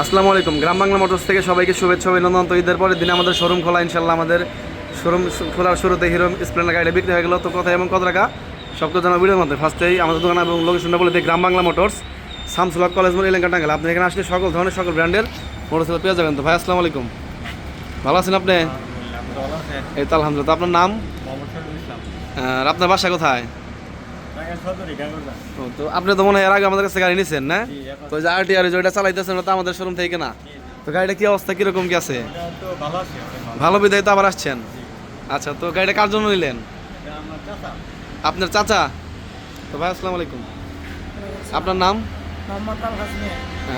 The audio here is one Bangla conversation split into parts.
আসসালামু আলাইকুম। গ্রাম বাংলা মোটরস থেকে সবাইকে শুভেচ্ছা অভিনন্দন। তো ঈদের পরের দিনে আমাদের শোরুম খোলা, ইনশাল্লাহ আমাদের শোরুম খোলার শুরুতে হিরো স্প্লেন্ডার গাড়িটা বিক্রি হয়ে গেল। তো কোথায় এবং কত টাকা সব কিছু জানার ভিডিওর মধ্যে ফার্স্টেই আমাদের দোকান এবং লোকেশনটা বলে দিই, গ্রাম বাংলা মোটরস, শামসুল হক কলেজ মোড়, এলাকা টাঙ্গাইল। আপনি এখানে আসলে সকল ধরনের সকল ব্র্যান্ডের মোটরসাইকেল পেয়ে যাবেন। তো ভাই আসসালামু আলাইকুম, ভালো আছেন আপনি? এই তো আলহামদুলিল্লাহ। তো আপনার নাম? আর আপনার বাসা কোথায়? তো আপনি তো মনে হয় এর আগে আমাদের কাছে গাড়ি নিয়েছেন না? তো যে আরটিআর যেটা চালাইতেছেন ওটা আমাদের শোরুম থেকে না। তো গাড়িটা কি অবস্থা, কিরকম কি আছে? ভালো বিদায় তো আবার আসছেন। আচ্ছা, তো গাড়িটা কার জন্য নিলেন? আপনার চাচা? তো ভাই আসসালামু আলাইকুম, আপনার নাম?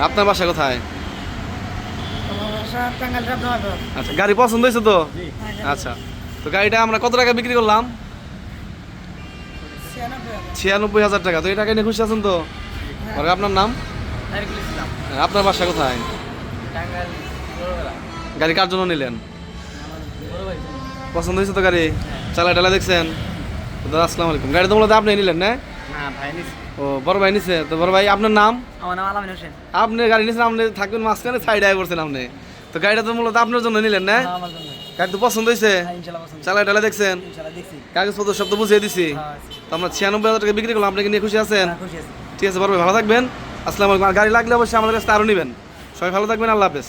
আপনার বাসা কোথায়? আচ্ছা, গাড়ি পছন্দ হয়েছে তো? আচ্ছা, তো গাড়িটা আমরা কত টাকা বিক্রি করলাম? 96,000 টাকা। তো এই টাকা নিয়ে খুশি আছেন তো? আর আপনার নাম? আপনার বাসা কোথায়? গাড়ি কার জন্য নিলেন? পছন্দ হয়েছে তো গাড়ি? চালা টালা দেখছেন? দাদা আসসালামু আলাইকুম। গাড়ি তো মূলত আপনি নিলেন না? ও, বড় ভাই নিছে। তো বড় ভাই আপনার নাম? আমার নাম আলামিন হোসেন। আপনি গাড়ি নিছেন, আপনি থাকবেন মাঝখানে, সাইড আয় করছেন আপনি। তো গাড়িটা তো মূলত আপনার জন্য নিলেন না? আমার জন্য। গাড়ি তো পছন্দ হয়েছে? ইনশাআল্লাহ পছন্দ। চালা টালা দেখছেন? ইনশাআল্লাহ দেখছি। কাগজপত্র সব তো বুঝিয়ে দিছি। তো আমরা 96,000 টাকা বিক্রি করলাম, আপনাকে নিয়ে খুশি আছেন? খুশি আছি। ঠিক আছে বড় ভাই, ভালো থাকবেন। আসসালামু আলাইকুম। আর গাড়ি লাগলে অবশ্যই আমাদের কাছে আরও নেবেন। সবাই ভালো থাকবেন, আল্লাহ হাফেজ।